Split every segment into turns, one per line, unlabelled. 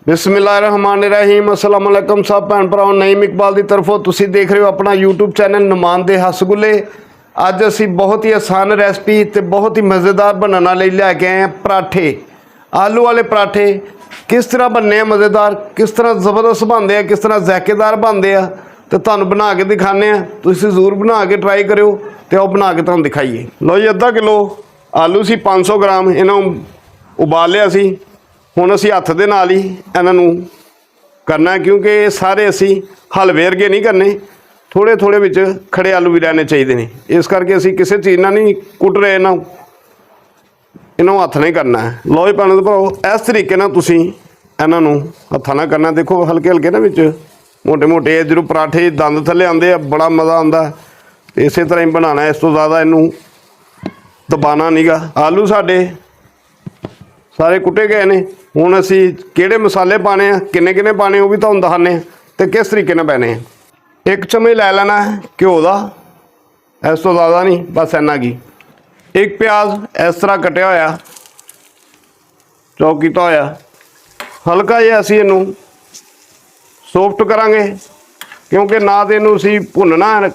बिस्मिल्लाहिर्रहमानिर्रहीम अस्सलाम वालेकुम सब भैन भराओं। नईम इकबाल की तरफों तुसी देख रहे हो अपना यूट्यूब चैनल नुमांदे हसगुले। अज असी बहुत ही आसान रेसिपी तो बहुत ही मज़ेदार बनाने वाले लैके आए हैं पराठे। आलू वाले पराठे किस तरह बनने हैं मज़ेदार, किस तरह ज़बरदस्त बनते हैं, किस तरह ज़ायकेदार बनते हैं तो तुहानूं बना के दिखाने हैं। तुसीं जरूर बना के ट्राई करो तो आओ बना के तुहानूं दिखाइए। लो जी अद्धा किलो आलू सी 500 ग्राम इन्हों उबाल लिया सी। हुण असीं हत्थ दे नाल ही इन्हां नूं करना है क्योंकि ये सारे असीं हलवे वर्गे नहीं करने, थोड़े थोड़े विच खड़े आलू भी रहने चाहिए ने। इस करके असीं किसी चीज़ नाल नहीं कुट रहे, इन्हों हत्थ नहीं करना है। लो जी भैणों ते भराओ इस तरीके नाल तुसीं इन्हां नूं हत्थां नाल करना। देखो हल्के हल्के ना विच मोटे मोटे जो पराठे दंद थल्ले आंदे आ, बड़ा मज़ा आंदा। इस तरह ही बनाना, इस तो ज़्यादा इनू दबाना नहींगा। आलू साडे सारे कुटे गए ने। हुण असीं किहड़े मसाले पाने आ, किन्ने किन्ने पाने वो भी तुहानूं दस्सने ते किस तरीके नाल पैने। एक चम्मच लै लेना है घ्यो दा, इस तो ज़्यादा नहीं, बस इन्ना की। एक प्याज इस तरह कटिया होया, चॉप कीता होया। हल्का जिहा असीं इनू सॉफ्ट करांगे क्योंकि ना तो इनू असीं भुनना है,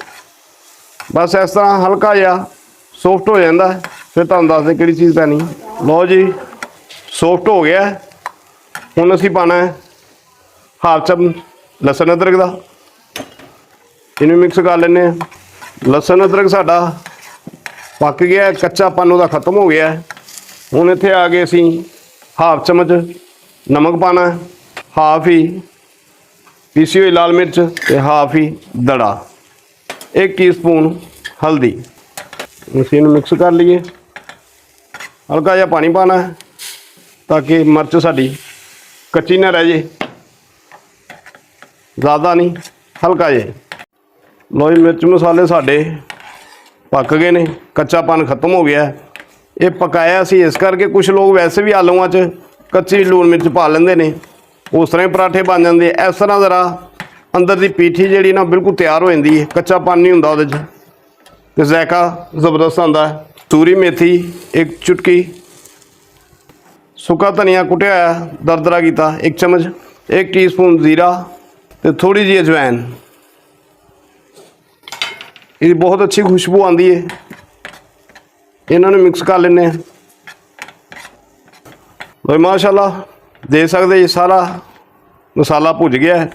बस इस तरह हल्का जिहा सॉफ्ट हो जाता है। फिर तुहानूं दसदे किहड़ी चीज़ पैनी। लो जी सॉफ्ट हो गया। हुण असीं पाना है हाफ चम्मच लसन अदरक का, इनू मिक्स कर लेने। लसन अदरक साडा पक गया, कच्चापन उहदा खत्म हो गया। हुण इत्थे आ गए असीं हाफ चम्मच नमक पाना है, हाफ ही पीसी हुई लाल मिर्च ते हाफ ही दड़ा, 1 टीस्पून हल्दी। इसी मिक्स कर लीए। हल्का जिहा पानी पाना है ताकि मिर्च साड़ी कच्ची ना रह जाए, ज़्यादा नहीं हल्का जे। लो जी मिर्च मसाले साढ़े पक गए ने, कच्चापन खत्म हो गया। ये पकाया सी इस करके कुछ लोग वैसे भी आलूआं च कच्ची लून मिर्च पा लेंदे ने, उस तरह पराठे बन जाते। इस तरह ज़रा अंदर की पीठी जी ना बिल्कुल तैयार हो जाती है, कच्चापन नहीं होंदा उहदे च ते जायका ज़बरदस्त आंदा है। सूरी मेथी 1 चुटकी, सुक्का धनिया कुटिया दरदरा किया 1 चम्मच, 1 टीस्पून जीरा तो थोड़ी जी अजवैन। ये बहुत अच्छी खुशबू आती है। इन्होंने मिक्स कर लेने। भाई माशाल्लाह दे सकते जी सारा मसाला भुज गया है,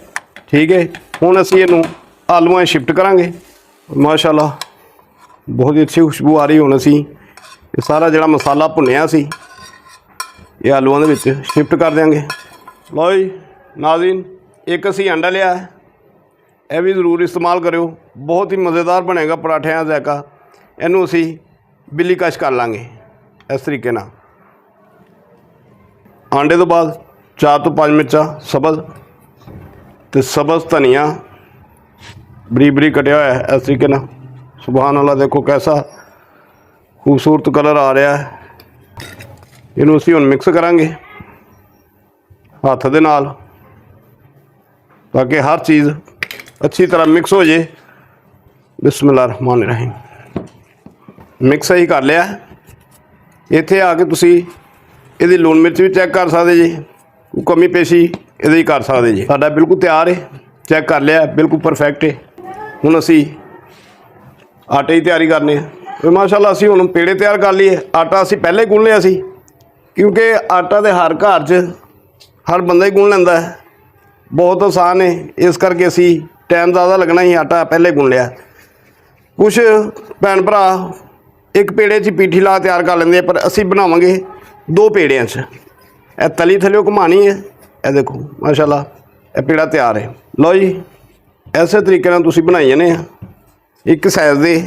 ठीक है। हुण असीं इहनूं आलूआं शिफ्ट करांगे। माशाल्लाह बहुत ही अच्छी खुशबू आ रही। हुण असीं ये सारा जिहड़ा मसाला भुनिया सी ये आलूआं दे विच शिफ्ट कर देंगे। लो जी नाज़रीन एक असीं अंडा लिया है, यह भी ज़रूर इस्तेमाल करो, बहुत ही मज़ेदार बनेगा पराठिਆਂ ਦਾ ज़ायका। इनू असीं बिल्ली कश कर लाँगे इस तरीके नाल। आंडे तो बाद 4 ਤੋਂ 5 मिर्चां सबज तो सबज धनिया बरीक बरीक कटिया होया है इस तरीके नाल। सुभान अल्लाह देखो कैसा खूबसूरत कलर आ रहा है। इनू असीं हुण मिक्स करांगे हत्थ दे नाल ताकि हर चीज़ अच्छी तरह मिक्स हो जाए। बिस्मिल्लाहिर्रहमानिर्रहीम मिक्स ही कर लिया। इत्थे आके तुसी इहदी लूण मिर्च भी चैक कर सकते जी, कमी पेशी इहदी कर सकते जी। साडा बिल्कुल तैयार है, चैक कर लिया बिल्कुल परफेक्ट है। हुण असी आटे की तैयारी करने। माशाल्लाह असी हुण पेड़े तैयार कर लिए। आटा असी पहले गुन लिया सी क्योंकि आटा तो हर घर च हर बंदा ही गुन लैंदा है, बहुत आसान है। इस करके असी टाइम ज़्यादा लगना ही आटा पहले गुन लिया। कुछ भैन भरा एक पेड़े च पीठी ला तैयार कर लेंगे, पर असी बनावांगे 2 पेड़ियां च। यह तली थल्ले घुमानी है। यह देखो माशाल्लाह यह पेड़ा तैयार है। लो जी इस तरीके नाल तुसीं बनाई जाने। एक साइज़ दे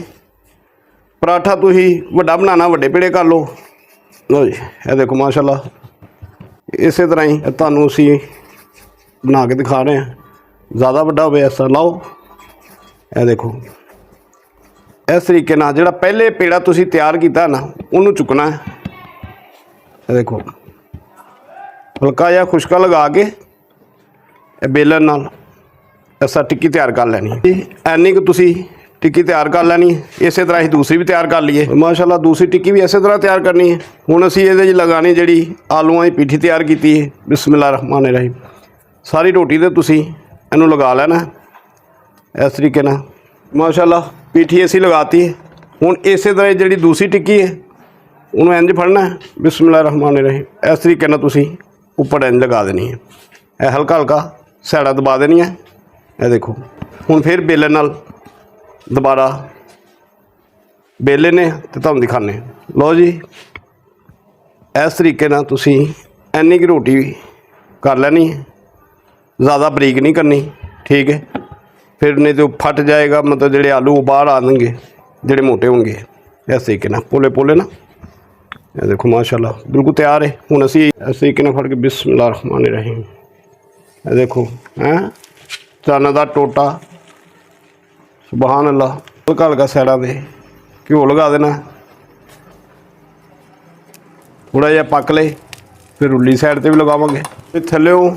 पराठा तुसीं वड्डा बनाना वड्डे पेड़े कर लो। लो जी यह देखो माशाल्लाह इस तरह ही तुहानूं असीं बना के दिखा रहे हैं। ज़्यादा वड्डा होवे इस तरह लाओ। यह देखो इस तरीके नाल जिहड़ा पहले पेड़ा तुसीं तैयार कीता ना उन्होंने चुकना है। यह देखो हल्का जिहा खुशका लगा के बेलन नाल ऐसा टिक्की तैयार कर लैनी। इन्नी कि तुसीं टिक्की तैयार कर लैनी। इस तरह ही दूसरी भी तैयार कर लीए। माशाल्लाह दूसरी टिक्की भी इस तरह तैयार करनी है। हुण असीं इहदे च लगानी जिहड़ी आलूआं की पीठी तैयार की है। बिस्मिल्लाहिर्रहमानिर्रहीम सारी रोटी ते तुसी इनू लगा लेना इस तरीके नाल। माशाअल्लाह पीठी असी लगाती है। हुण इस तरह जी दूसरी टिक्की है उन्होंने इंज फड़ना है, बिस्मिल्लाह रहमान रहीम, इस तरीके नाल तुसी उपर इंज लगा देनी है। यह हल्का हल्का सैड़ा दबा देनी है। यह देखो हुण फिर बेलन नाल दोबारा बेल लेने तो तुहानूं दिखाने। लो जी इस तरीके नाल तुसी इन्नी की रोटी कर लैनी है, ज़्यादा बरीक नहीं करनी, ठीक है। फिर नहीं तो फट जाएगा, मतलब जोड़े आलू बाहर आ जाएंगे जोड़े मोटे होंगे। इस तरीके नाल पोले पोले ना। ये देखो माशाल्लाह बिल्कुल तैयार है। हुण असी इस तरीके नाल फड़ के बिस्मिल्लाह रहमान रहीम, ये देखो हैं चना दा टोटा, सुबहान अल्लाह। हल्का हल्का सैडा दे घ्यो लगा देना, थोड़ा जिहा पक ले फिर उरली साइड ते भी लगावांगे। ते थल्लेओ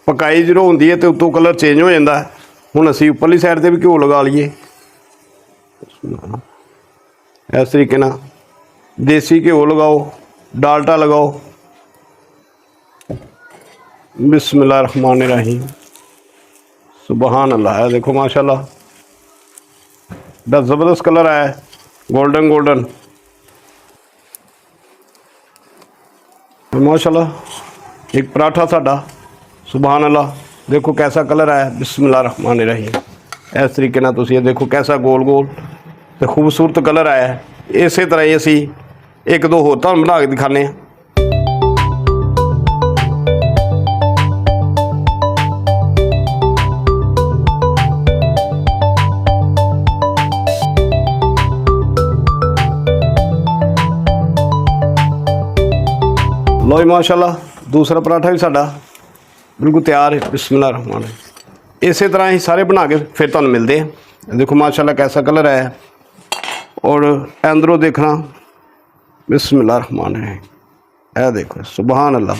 पकाई जो होंदी है तो उत्तों कलर चेंज हो जाता है। हुण असी उपरली साइड ते भी घ्यो लगा लीए इस तरीके नाल। देसी घ्यो लगाओ, डालडा लगाओ, बिस्मिल्लाह रहमान रहीम, सुबहान अल्लाह। है देखो माशाल्लाह बड़ा ज़बरदस्त कलर आया है, गोल्डन गोल्डन माशाल्लाह। एक पराठा साडा, सुबहान अल्लाह। देखो कैसा कलर आया, बिस्मिल्लाह रहमान रहीम। इस तरीके नाल तुसीं देखो कैसा गोल गोल तो खूबसूरत कलर आया है। इस तरह ही असी एक दो होर तुहानूं बना के दिखाने। लो जी माशाल्लाह दूसरा पराठा भी साडा बिल्कुल तैयार है, बिस्मिल्लाह रहमान रहीम। इस तरह ही सारे बना के फिर तुहानूं मिलते हैं। देखो माशाल्लाह कैसा कलर आया और अंदरों देखना, बिस्मिल्लाह रहमान रहीम। है देखो सुबहान अल्लाह,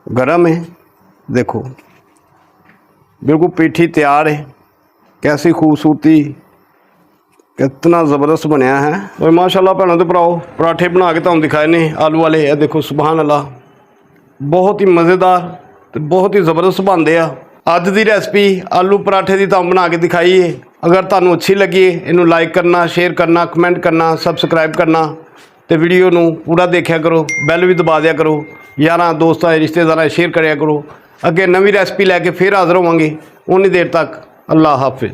गरम है। देखो बिल्कुल पीठी तैयार है। कैसी खूबसूरती, कितना ज़बरदस्त बनया है। और माशाल्लाह भैनों ते भराओ पराठे बना के तुहानूं दिखाए ने आलू वाले। है देखो सुबहान अल्लाह, बहुत ही मज़ेदार तो बहुत ही ज़बरदस्त बनते आ। अज की रेसिपी आलू पराठे की तुहानूं बना के दिखाई है। अगर तुहानूं अच्छी लगी इनू लाइक करना, शेयर करना, कमेंट करना, सबसक्राइब करना तो वीडियो नूं पूरा देखा करो, बैल भी दबा दिया करो, यारां दोस्तां रिश्तेदारां शेयर करिया करो। अगे नवी रेसिपी लैके फिर हाज़र होवांगे। उन्नी देर तक अल्लाह हाफिज़।